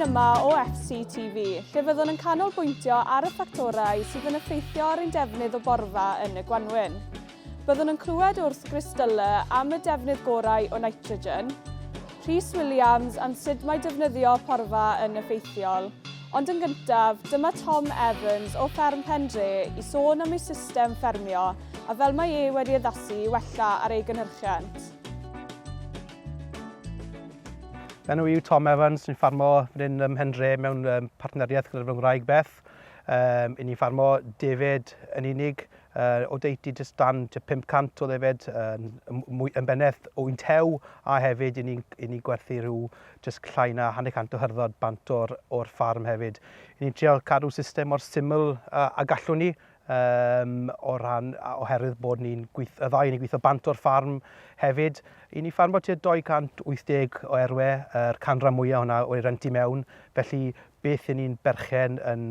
rhaglen yma o FCTV, lle fyddwn yn canolbwyntio ar y ffactorau sydd yn effeithio ar ein defnydd o borfa yn y Gwanwyn. Byddwn yn clywed wrth grystylau am y defnydd gorau o nitrogen, Rhys Williams am sut mae defnyddio porfa yn effeithiol, ond yn gyntaf, dyma Tom Evans o fferm Pendre i sôn am ei system ffermio a fel mae wedi addasu i wella ar ei gynhyrchiant. Enw yw Tom Evans, ni'n ffarmo fan hyn Pendre mewn partneriaeth gyda'r Ngwraig Beth. Ni'n ffarmo defaid yn unig o deiti jyst dan 500 o defaid yn benneth o un tew a hefyd i ni gwerthu rhyw jyst llai na 100 o hyrdod bant o'r ffarm hefyd. Ni'n trial cadw system o'r syml a gallwn ni o ran oherwydd bod y ddau ni'n gweithio bant o'r ffarm hefyd. I ni ffarmo tua 280 o erwe, yr canran mwyaf hwnna o'i rentu mewn, felly beth i ni'n berchen yn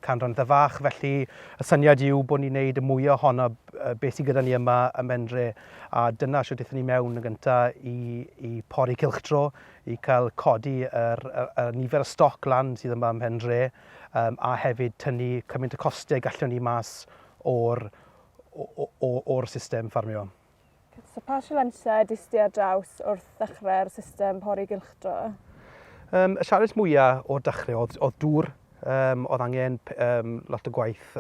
canran dda fach, felly y syniad yw bod ni'n gwneud y mwyaf ohono beth sydd gyda ni yma ym Mhendre, a dyna sydd wnaethon ni mewn yn gyntaf i pori cylchtro, i cael codi y nifer y stoc lan sydd yma ym Mhendre, a hefyd tynnu cymaint y costau gallwn ni mas o'r system ffarmio. So pa sialensau disti ar draws wrth ddechrau'r system pori gylchtro? Y sialens mwyaf o'r dechrau oedd dŵr. Oedd angen lot o gwaith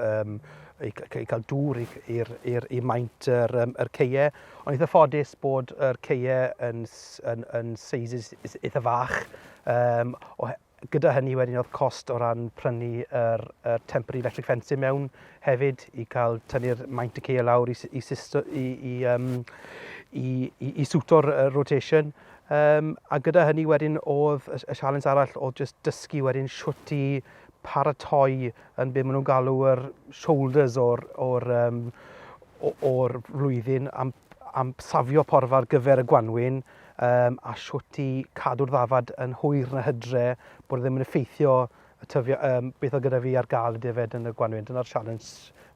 i cael dŵr i maint yr ceiau. Ond eitha ffodus bod yr ceiau yn seisys eitha fach. Gyda hynny wedyn oedd cost o ran prynu yr temporary electric fencing mewn hefyd i cael tynnu'r maint y ceiau lawr i swto'r rotation. A gyda hynny wedyn oedd y sialens arall oedd just dysgu wedyn siwt i paratoi yn be maen nhw'n galw yr shoulders o'r flwyddyn am safio porfa ar gyfer y Gwanwyn a siwt i cadw'r ddafad yn hwyr na hydre bod ddim yn effeithio beth o gyda fi ar gael y defaid yn y Gwanwyn. Dyna'r sialens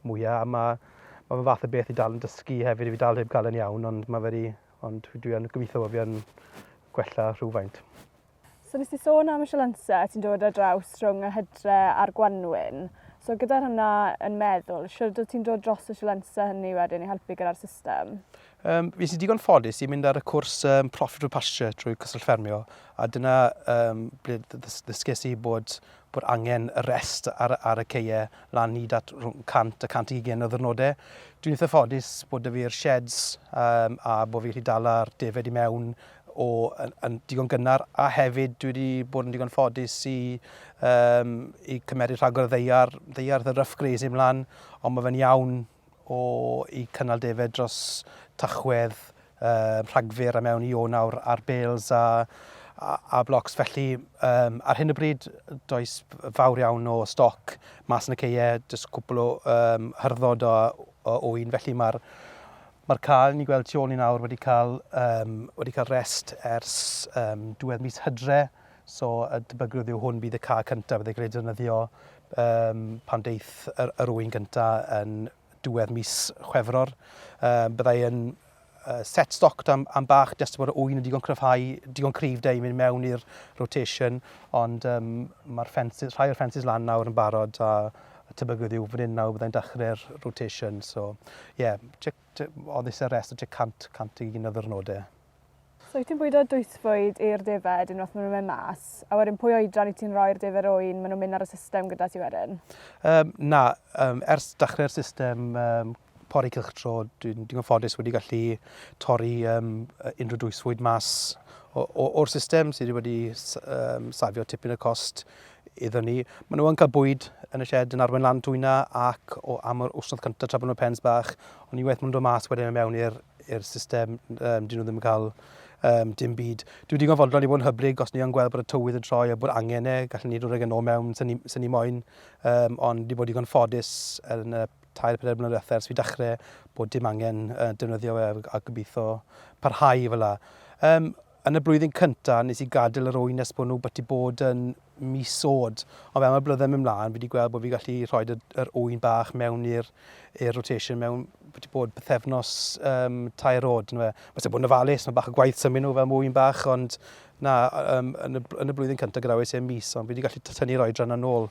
mwyaf a mae fath o beth i dal yn dysgu hefyd i fi dal heb gael yn iawn, ond dwi yn gobeithio bod fi yn gwella rhywfaint. So nes ti sôn am y sialensau ti'n dod ar draws rhwng y hydre a'r Gwanwyn. So gyda'r hynna yn meddwl, siwr ti'n dod dros y sialensau hynny wedyn i helpu gyda'r system? Fi sy'n digon ffodus i mynd ar y cwrs Profit for Pasture trwy cyswllt ffermio, a dyna ble ddysges i bod angen y rest ar y ceiau lan hyd at 100 a 120 o ddyrnodau. Dwi'n eitha ffodus bod y fi'r sheds a bod fi'n gallu dal ar defaid i mewn yn digon gynnar, a hefyd dwi wedi bod yn digon ffodus i cymeryd rhagor ddeiar the rough grazing mlaen, ond mae fe'n iawn i cynnal defaid dros Tachwedd, Rhagfyr a mewn i Ionawr ar bales a blocs. Felly ar hyn o bryd does fawr iawn o stoc mas yn y ceiau, jyst cwpl o hyrdod o ŵyn. Felly mae'r cael ni'n gweld tu ôl ni nawr wedi cael rest ers diwedd mis Hydre. So y debygwyd yw hwn bydd y cael cyntaf bydd ei gwneud defnyddio pan deith yr ŵyn gyntaf yn diwedd mis Chwefror. Byddai yn set stoc am bach, jyst bod y ŵyn yn digon cryf i mynd mewn i'r rotation, ond mae'r rhai o'r ffensys lan nawr yn barod a tebygwyd yw fan hyn nawr byddai'n dechrau'r rotation. So, oedd y rest o 100 o ddyrnodau. So ti'n bwydo dwysfwyd i'r defaid unwaith maen nhw'n mynd mas, a wedyn pwy oedran i ti'n rhoi'r defaid ôyn maen nhw'n mynd ar y system gyda ti wedyn? Ers dechrau'r system pori cylchtro, dwi'n digon ffodus wedi gallu torri unrhyw dwysfwyd mas o'r system sydd wedi safio tipyn y cost iddyn ni. Maen nhw yn cael bwyd yn y shed yn arwain lan dwyna ac am yr wsnodd cyntaf tra bod nhw'n pens bach, ond unwaith maen nhw'n dod mas wedyn mewn i'r system, dyn nhw ddim yn cael dim byd. Dwi wedi gofodol i fod yn hyblyg os ni yn gweld bod y tywydd yn troi a bod angen gallwn ni ddod ag yn ôl mewn sy'n ni moyn, ond wedi bod digon ffodus yn y 3-4 blynedd ers fi dechrau bod dim angen defnyddio a gobeithio parhau fel la. Yn y blwyddyn cyntaf nes i gadael yr ŵyn nes bod nhw wedi bod yn mis o'd, ond fel mae'r blynyddoedd mynd mlaen, fi wedi gweld bod fi gallu rhoi yr ŵyn bach mewn i'r rotation mewn wedi bod bythefnos 3 o'd. Mae'n bod yn ofalus, mae bach o gwaith symud nhw fel ŵyn bach, ond Na, yn y blwyddyn cyntaf gyda wedi mis, ond fi wedi gallu tynnu'r oedran yn ôl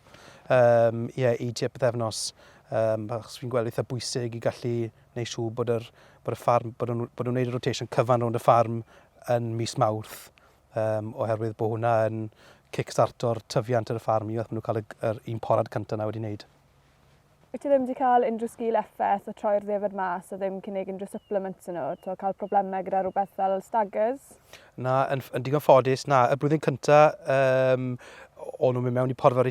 i tua pethefnos. Achos fi'n gweld eitha bwysig i gallu gwneud siŵr bod y ffarm, bod nhw'n gwneud y rotation cyfan rownd y ffarm yn mis Mawrth, oherwydd bod hwnna yn kickstarto'r tyfiant yr ffarm i wrth nhw'n cael yr un porad cyntaf na wedi wneud. Wyt ti ddim wedi cael unrhyw sgil effaith o troi'r ddefod mas a ddim cynnig unrhyw supplements yn nhw? To cael problemau gyda rhywbeth fel staggers? Na, yn digon ffodus, na. Y blwyddyn cyntaf, o'n nhw'n mynd mewn i porfod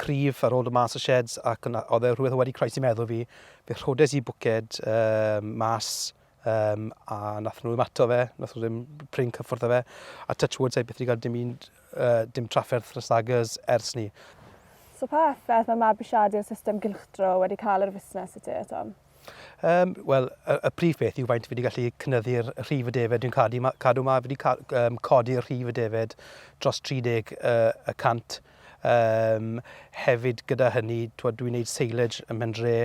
cryf ar ôl y mas o sheds ac oedd rhywbeth wedi croesi meddwl fi. Fe rhodes i bwced mas a nath nhw ymato fe, nath nhw ddim prin cyffwrdd o fe. A touch wood, sa'i beth wedi cael dim trafferth y staggers ers ni. So pa effaith mae mabwysiadu'r system gylchdro wedi cael yr fusnes i ti, Tom? Wel, y prif beth yw faint fi wedi gallu cynyddu'r rhif y defed. Dwi'n cadw ma, fi wedi codi'r rhif y defed dros 30%. Hefyd gyda hynny, dwi'n gwneud silage yn Mendre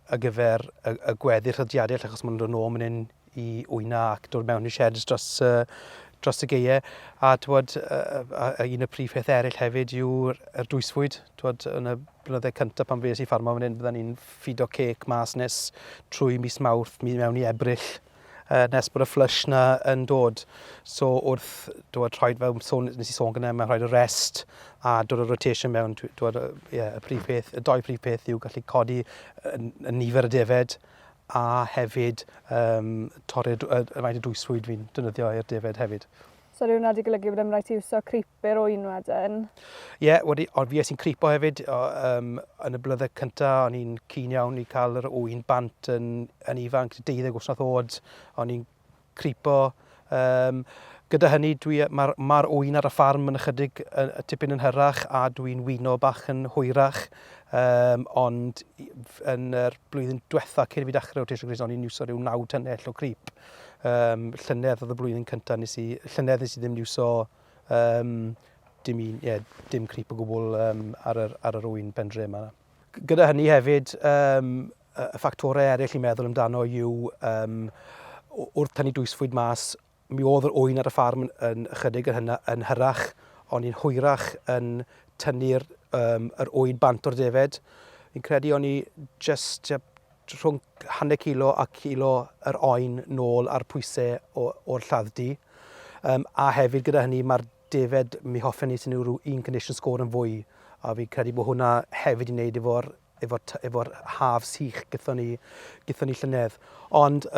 ar gyfer y gweddi'r rhyddiadau, achos maen nhw'n dod nôl mynd i wyna ac dod mewn i sheds dros y geiau. A un y prif peth eraill hefyd yw'r dwysfwyd. Yn y blynyddoedd cyntaf pan fes i ffarmo fan hyn, bydden ni'n ffido cec mas nes trwy mis Mawrth, mi mewn i Ebrill, nes bod y flush na yn dod. So wrth rhaid fel nes i sôn gyda, mae'n rhaid y rest a dod y rotation mewn. Y doi prif peth yw gallu codi y nifer y defed a hefyd torri'r faint y dwysfwyd fi'n defnyddio i'r defed hefyd. So rhywun wedi golygu bod ym rhaid i wso creeper oen wedyn? Ond fi eisiau creepo hefyd. Yn y blynyddoedd cyntaf, o'n i'n keen iawn i cael yr oen bant yn ifanc, 12 wthnos oed. O'n i'n creepo. Gyda hynny, mae'r oen ar y ffarm yn ychydig tipyn yn hyrach a dwi'n wino bach yn hwyrach. Ond yn yr blwyddyn diwetha cyn i fi dechrau rotation gris, o'n i'n iwso rhyw 9 tynnell o creep. Llynedd oedd y blwyddyn cyntaf llynedd nes i ddim iwso dim creep o gwbl ar yr oen Pendre yma. Gyda hynny hefyd, y ffactorau eraill i meddwl amdano yw wrth tynnu dwysfwyd mas, mi oedd yr oen ar y ffarm yn ychydig yn hyrach, ond i'n hwyrach yn tynnu'r oen bant o'r defed. Fi'n credu o'n i just rhwng 100 kilo a kilo yr oen nôl ar pwysau o'r lladddy. A hefyd gyda hynny mae'r defed mi hoffen ni sy'n rhyw un condition score yn fwy. A fi'n credu bod hwnna hefyd i wneud efo'r haf sych gython ni llynedd. Ond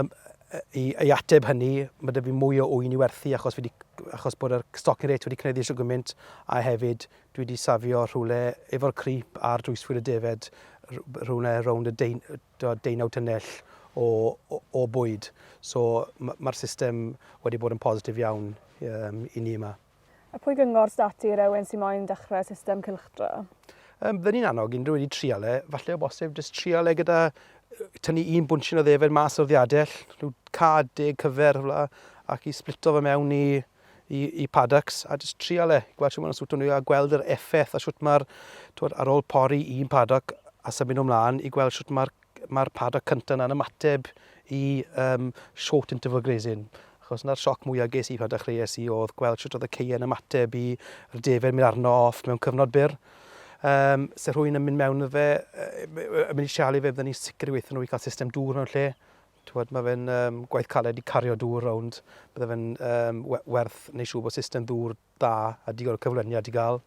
i ateb hynny, mae da fi mwy o oen i werthu achos bod y stocking rate wedi cynyddu eisiau gymaint a hefyd dwi wedi safio rhywle efo'r creep a'r dwysfwyd y defed rhywle rownd y 19 tynnell o bwyd. So mae'r system wedi bod yn positif iawn i ni yma. A pwy gyngor stati rhywun sy'n moyn dechrau system cylchdro? Bydden ni'n annog unrhyw wedi trial falle o bosib jyst trial gyda tynnu un bwnsyn o ddefed mas o'r ddiadell, rhyw 10 cyfer ac i splito fe mewn i paddocks a jyst trial gweld sut mae'n swtio nhw a gweld yr effaith a sut mae'r ar ôl pori un paddock a symud ymlaen i gweld sut mae'r paddock cyntaf yn ymateb i short interval grazing. Achos yna'r sioc mwyaf ges i pan dechreuais i oedd gweld sut oedd y ceien ymateb i'r defed mynd arno off mewn cyfnod byr. Se rhywun yn mynd mewn o fe, yn mynd i sialu fe, byddwn ni'n sicr i weithio nhw i cael system dŵr mewn lle. Mae fe'n gwaith caled i cario dŵr rownd. Bydde fe'n werth neu siŵr bod system dŵr da a digon o cyflyniad i gael.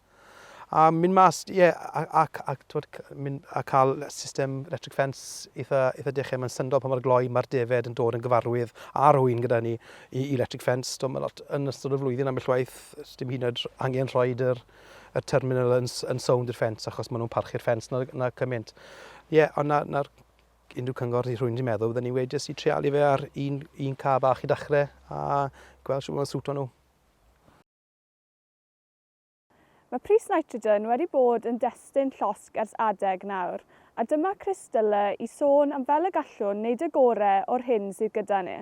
A mynd mas, a cael system electric fence eitha dechrau. Mae'n syndod pan mae'r gloi, mae'r defed yn dod yn gyfarwydd a'r hwyn gyda ni i electric fence. Yn ystod y flwyddyn ambell waith, dim hyd yn oed angen rhoi y terminal yn sownd i'r ffens achos maen nhw'n parchu'r ffens na cymaint. Ond na'r unrhyw cyngor i rhywun wedi meddwl, bydden ni wedi i trialu fe ar un ca bach i dechrau a gweld sut mae'n swtio nhw. Mae pris nitrogen wedi bod yn destun llosg ers adeg nawr, a dyma crystallau i sôn am fel y gallwn wneud y gorau o'r hyn sydd gyda ni.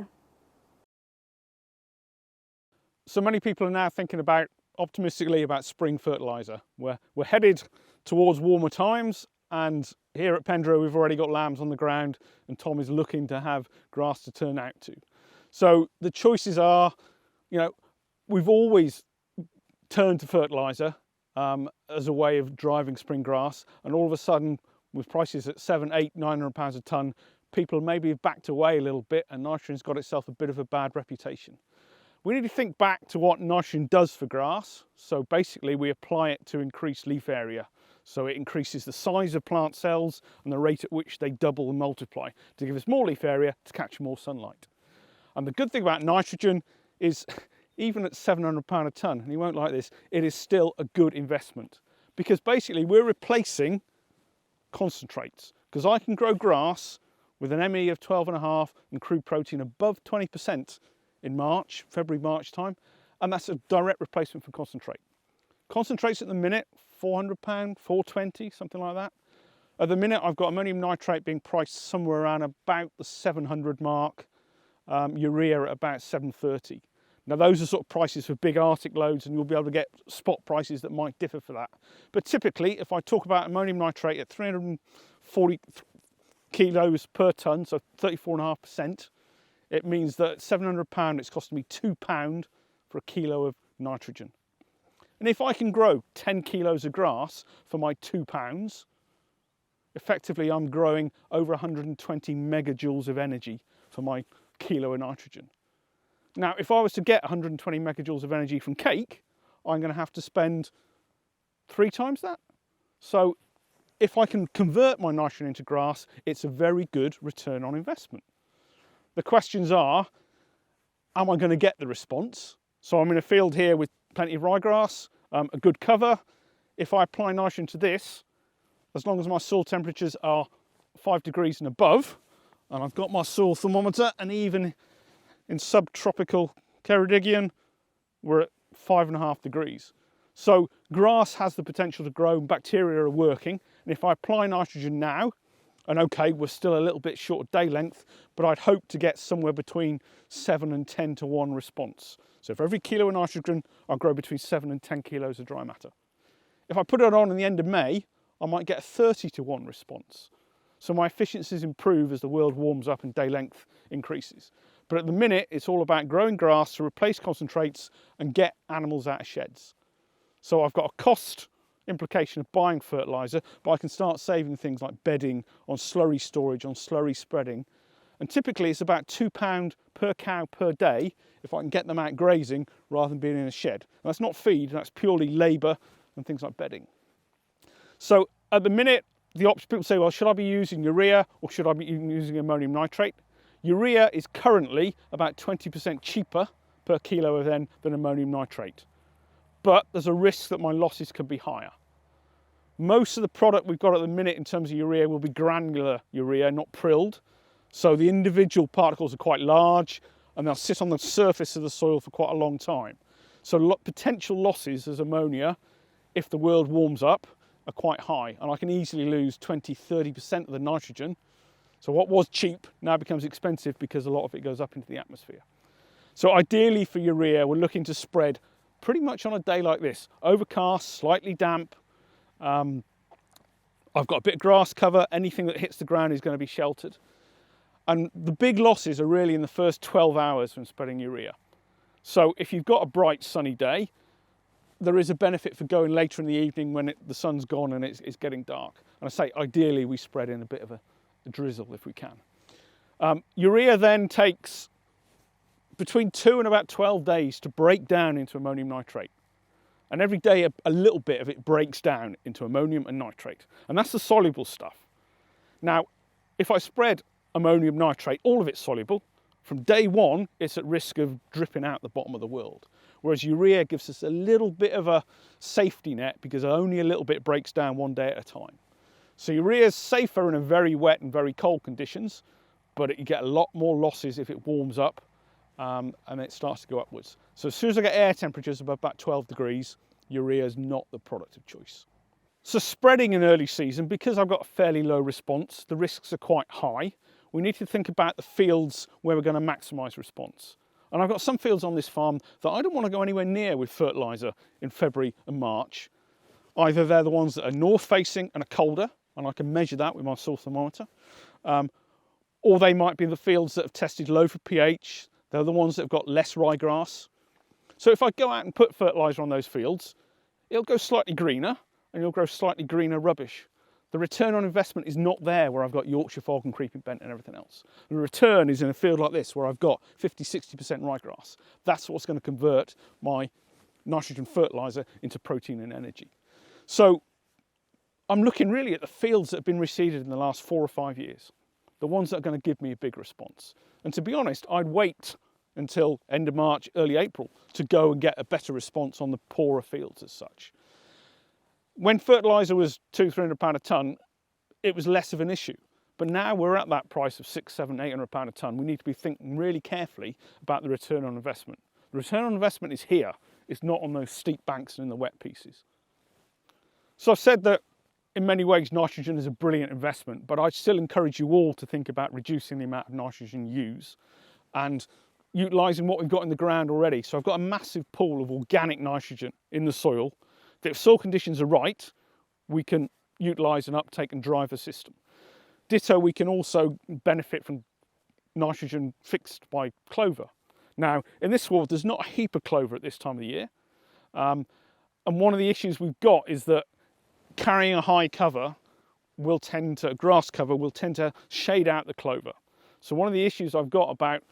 So many people are now thinking optimistically about spring fertiliser. We're headed towards warmer times, and here at Pendro we've already got lambs on the ground and Tom is looking to have grass to turn out to. So the choices are, we've always turned to fertiliser as a way of driving spring grass, and all of a sudden, with prices at £700, £800, £900 a tonne, people maybe have backed away a little bit, and nitrogen's got itself a bit of a bad reputation. We need to think back to what nitrogen does for grass. So basically we apply it to increase leaf area. So it increases the size of plant cells and the rate at which they double and multiply to give us more leaf area to catch more sunlight. And the good thing about nitrogen is even at £700 a tonne, and you won't like this, it is still a good investment, because basically we're replacing concentrates, because I can grow grass with an ME of 12.5 and crude protein above 20% in March, February, March time, and that's a direct replacement for concentrate. Concentrates at the minute, £400, £420, something like that. At the minute, I've got ammonium nitrate being priced somewhere around about the 700 mark, urea at about 730. Now those are sort of prices for big Arctic loads, and you'll be able to get spot prices that might differ for that. But typically, if I talk about ammonium nitrate at 340 kilos per tonne, so 34.5%, it means that at £700 it's costing me £2 for a kilo of nitrogen. And if I can grow 10 kilos of grass for my £2, effectively I'm growing over 120 megajoules of energy for my kilo of nitrogen. Now, if I was to get 120 megajoules of energy from cake, I'm going to have to spend 3 times that. So if I can convert my nitrogen into grass, it's a very good return on investment. The questions are, am I going to get the response? So I'm in a field here with plenty of ryegrass, a good cover. If I apply nitrogen to this, as long as my soil temperatures are 5 degrees and above, and I've got my soil thermometer, and even in subtropical Ceredigion, we're at 5.5 degrees. So grass has the potential to grow, and bacteria are working. And if I apply nitrogen now, and okay, we're still a little bit short of day length, but I'd hope to get somewhere between 7 and 10 to 1 response. So for every kilo of nitrogen, I'll grow between 7 and 10 kilos of dry matter. If I put it on in the end of May, I might get a 30 to 1 response. So my efficiencies improve as the world warms up and day length increases. But at the minute, it's all about growing grass to replace concentrates and get animals out of sheds. So I've got a cost implication of buying fertiliser, but I can start saving things like bedding, on slurry storage, on slurry spreading. And typically it's about £2 per cow per day if I can get them out grazing rather than being in a shed. And that's not feed, that's purely labour and things like bedding. So at the minute, the option, people say, well, should I be using urea or should I be using ammonium nitrate? Urea is currently about 20% cheaper per kilo than ammonium nitrate. But there's a risk that my losses can be higher. Most of the product we've got at the minute in terms of urea will be granular urea, not prilled. So the individual particles are quite large and they'll sit on the surface of the soil for quite a long time. So potential losses as ammonia, if the world warms up, are quite high. And I can easily lose 20–30% of the nitrogen. So what was cheap now becomes expensive because a lot of it goes up into the atmosphere. So ideally for urea, we're looking to spread pretty much on a day like this. Overcast, slightly damp. I've got a bit of grass cover. Anything that hits the ground is going to be sheltered. And the big losses are really in the first 12 hours from spreading urea. So if you've got a bright sunny day, there is a benefit for going later in the evening when the sun's gone and it's getting dark. And I say ideally we spread in a bit of a drizzle if we can. Urea then takes between 2 and about 12 days to break down into ammonium nitrate. And every day a little bit of it breaks down into ammonium and nitrate. And that's the soluble stuff. Now, if I spread ammonium nitrate, all of it's soluble, from day one, it's at risk of dripping out the bottom of the world. Whereas urea gives us a little bit of a safety net because only a little bit breaks down one day at a time. So urea is safer in a very wet and very cold conditions, but you get a lot more losses if it warms up and it starts to go upwards. So as soon as I get air temperatures above about 12 degrees, urea is not the product of choice. So spreading in early season, because I've got a fairly low response, the risks are quite high. We need to think about the fields where we're going to maximise response. And I've got some fields on this farm that I don't want to go anywhere near with fertiliser in February and March. Either they're the ones that are north facing and are colder, and I can measure that with my soil thermometer, or they might be the fields that have tested low for pH. They're the ones that have got less ryegrass. So if I go out and put fertiliser on those fields, it'll go slightly greener and you'll grow slightly greener rubbish. The return on investment is not there where I've got Yorkshire fog and creeping bent and everything else. The return is in a field like this where I've got 50–60% ryegrass. That's what's going to convert my nitrogen fertiliser into protein and energy. So I'm looking really at the fields that have been reseeded in the last 4 or 5 years, the ones that are going to give me a big response. And to be honest, I'd wait until end of March, early April to go and get a better response on the poorer fields as such. When fertiliser was £200–300 a tonne, it was less of an issue. But now we're at that price of £600, £700, £800 a tonne. We need to be thinking really carefully about the return on investment. The return on investment is here. It's not on those steep banks and in the wet pieces. So I've said that in many ways nitrogen is a brilliant investment, but I'd still encourage you all to think about reducing the amount of nitrogen you use and utilising what we've got in the ground already. So I've got a massive pool of organic nitrogen in the soil that if soil conditions are right, we can utilise and uptake and drive a system. Ditto, we can also benefit from nitrogen fixed by clover. Now, in this sward, there's not a heap of clover at this time of the year. And one of the issues we've got is that carrying a high cover grass cover will tend to shade out the clover. So one of the issues I've got about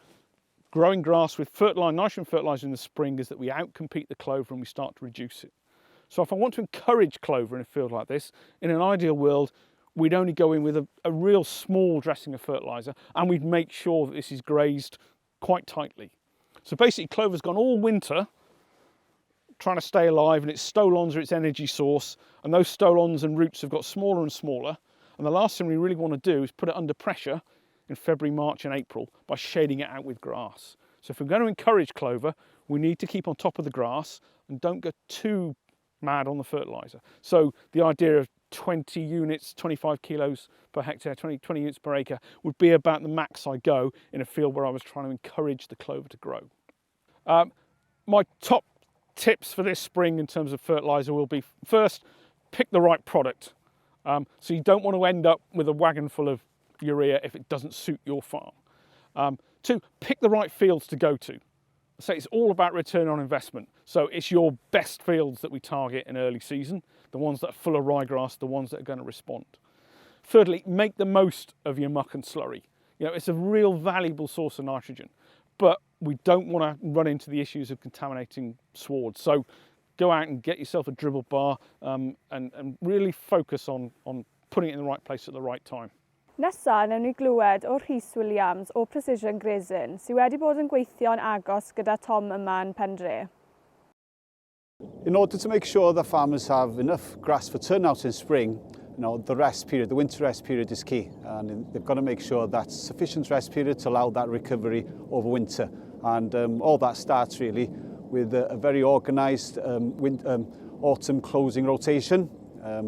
growing grass with nitrogen fertiliser in the spring is that we outcompete the clover and we start to reduce it. So if I want to encourage clover in a field like this, in an ideal world, we'd only go in with a real small dressing of fertiliser and we'd make sure that this is grazed quite tightly. So basically clover's gone all winter trying to stay alive and its stolons are its energy source, and those stolons and roots have got smaller and smaller, and the last thing we really want to do is put it under pressure in February, March and April by shading it out with grass. So if we're going to encourage clover, we need to keep on top of the grass and don't go too mad on the fertiliser. So the idea of 20 units, 25 kilos per hectare, 20 units per acre would be about the max I go in a field where I was trying to encourage the clover to grow. My top tips for this spring in terms of fertiliser will be, first, pick the right product. So you don't want to end up with a wagon full of urea if it doesn't suit your farm. Two, pick the right fields to go to. So it's all about return on investment. So it's your best fields that we target in early season, the ones that are full of ryegrass, the ones that are going to respond. Thirdly, make the most of your muck and slurry. It's a real valuable source of nitrogen, but we don't want to run into the issues of contaminating swards. So go out and get yourself a dribble bar and really focus on putting it in the right place at the right time. Nesa, newn ni glywed o Rhys Williams o Precision Grazing, sydd wedi bod yn gweithio'n agos gyda Tom yma yn Pendre. In order to make sure that farmers have enough grass for turnout in spring, the rest period, the winter rest period is key, and they've got to make sure that's sufficient rest period to allow that recovery over winter. And all that starts really with a very organised autumn closing rotation.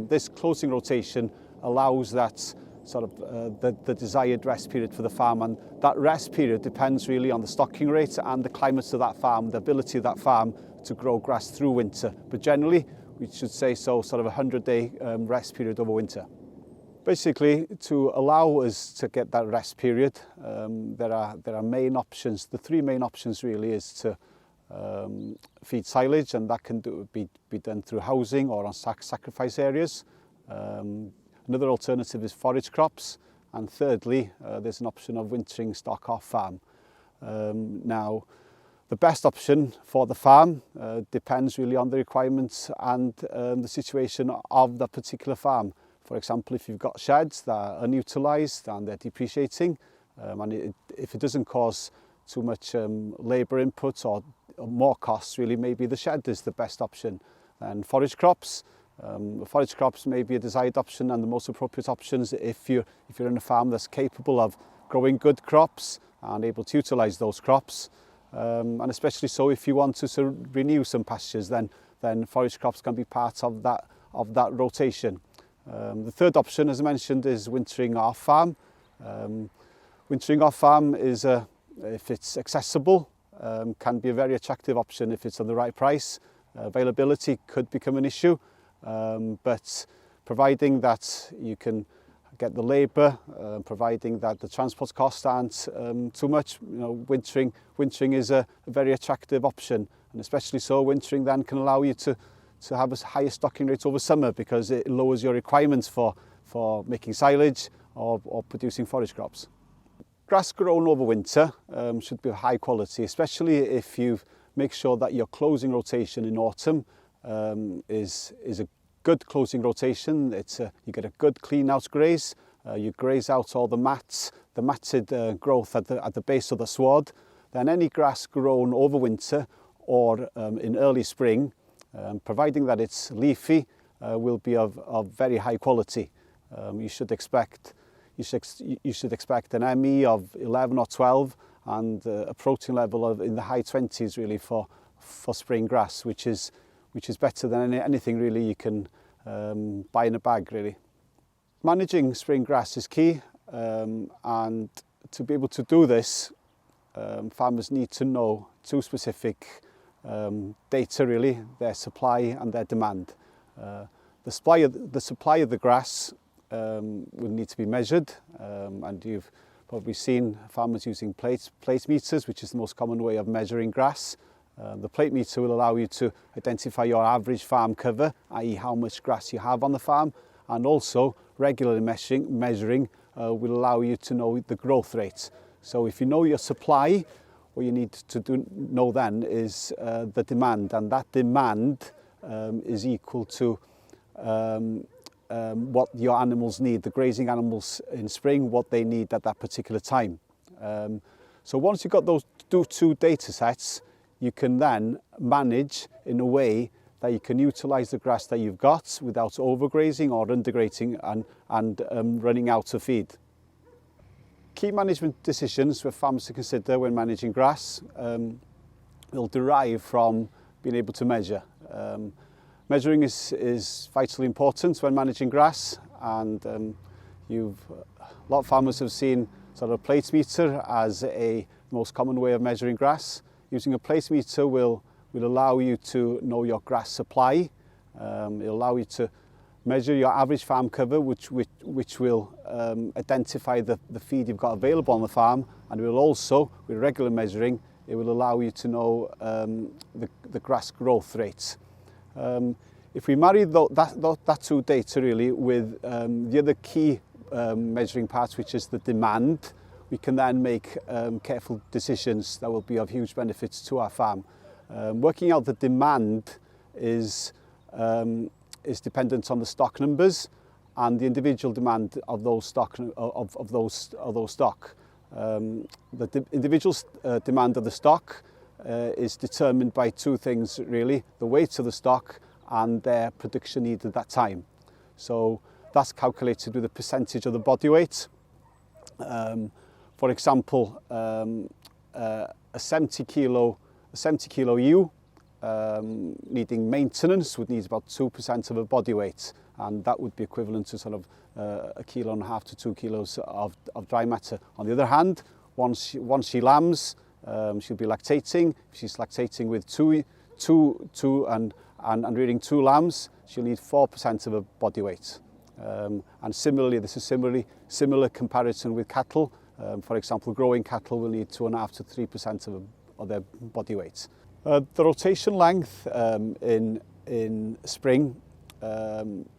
This closing rotation allows that sort of the desired rest period for the farm, and that rest period depends really on the stocking rate and the climate of that farm, the ability of that farm to grow grass through winter. But generally, we should say sort of a 100-day rest period over winter. Basically, to allow us to get that rest period, there are main options. The three main options really is to feed silage, and that can be done through housing or on sacrifice areas. Another alternative is forage crops, and thirdly, there's an option of wintering stock off farm. Now, the best option for the farm depends really on the requirements and the situation of that particular farm. For example, if you've got sheds that are unutilised and they're depreciating, and if it doesn't cause too much labour input or more costs, really, maybe the shed is the best option. And forage crops may be a desired option, and the most appropriate options if you're in a farm that's capable of growing good crops and able to utilise those crops, and especially so if you want to renew some pastures, then forage crops can be part of that rotation. The third option, as I mentioned, is wintering off farm. Wintering off farm is, if it's accessible, can be a very attractive option if it's on the right price. Availability could become an issue. But providing that you can get the labour, providing that the transport costs aren't too much, wintering is a very attractive option, And especially so, wintering then can allow you to have a higher stocking rate over summer because it lowers your requirements for making silage or producing forage crops. Grass grown over winter should be of high quality, especially if you make sure that your closing rotation in autumn is a good closing rotation. You get a good clean out graze. You graze out all the matted growth at the base of the sward. Then any grass grown over winter or in early spring, providing that it's leafy, will be of very high quality. You should expect an ME of 11 or 12 and a protein level in the high 20s really for spring grass, which is better than anything really you can buy in a bag really. Managing spring grass is key, and to be able to do this, farmers need to know two specific data really: their supply and their demand. The supply of the grass will need to be measured, and you've probably seen farmers using plate meters, which is the most common way of measuring grass. The plate meter will allow you to identify your average farm cover, i.e. how much grass you have on the farm, and also regularly measuring will allow you to know the growth rate. So if you know your supply, what you need to know then is the demand, and that demand is equal to what your animals need, the grazing animals in spring, what they need at that particular time. So once you've got those two data sets, you can then manage in a way that you can utilise the grass that you've got without overgrazing or undergrazing and running out of feed. Key management decisions for farmers to consider when managing grass will derive from being able to measure. Measuring is vitally important when managing grass, and a lot of farmers have seen sort of a plate meter as a most common way of measuring grass. Using a plate meter will allow you to know your grass supply. It'll allow you to measure your average farm cover, which will identify the feed you've got available on the farm, and it will also, with regular measuring, it will allow you to know the grass growth rates. If we marry that two data really with the other key measuring part, which is the demand, we can then make careful decisions that will be of huge benefits to our farm. Working out the demand is dependent on the stock numbers and the individual demand of those stock. The individual demand of the stock is determined by two things really: the weight of the stock and their production need at that time. So that's calculated with a percentage of the body weight. For example, a 70 kilo ewe needing maintenance would need about 2% of a body weight, and that would be equivalent to sort of 1.5 kilos to 2 kilos of dry matter. On the other hand, once she lambs, she'll be lactating. If she's lactating with two and rearing 2 lambs, she'll need 4% of her body weight. And similarly, this is similar comparison with cattle. For example, growing cattle will need 2.5 to 3% of their body weight. The rotation length in spring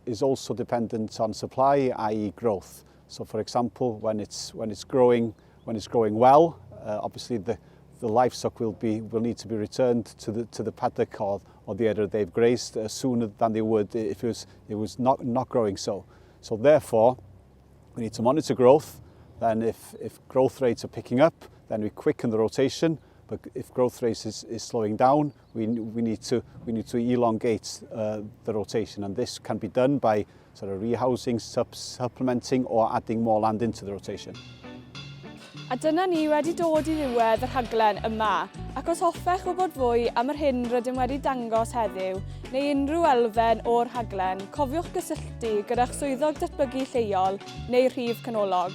is also dependent on supply, i.e. growth. So for example, when it's growing well, obviously the livestock will need to be returned to the paddock or the area they've grazed sooner than they would if it was not growing so. So therefore, we need to monitor growth. Then if growth rates are picking up, then we quicken the rotation. But if growth rate is slowing down, we need to elongate the rotation, and this can be done by sort of rehousing, supplementing, or adding more land into the rotation. A dyna ni wedi dod i ddiwedd yr rhaglen yma, ac os hoffech wybod fwy am yr hyn rydym wedi dangos heddiw, neu unrhyw elfen o'r rhaglen, cofiwch gysylltu gyda'ch swyddog datblygu lleol neu rhif canolog.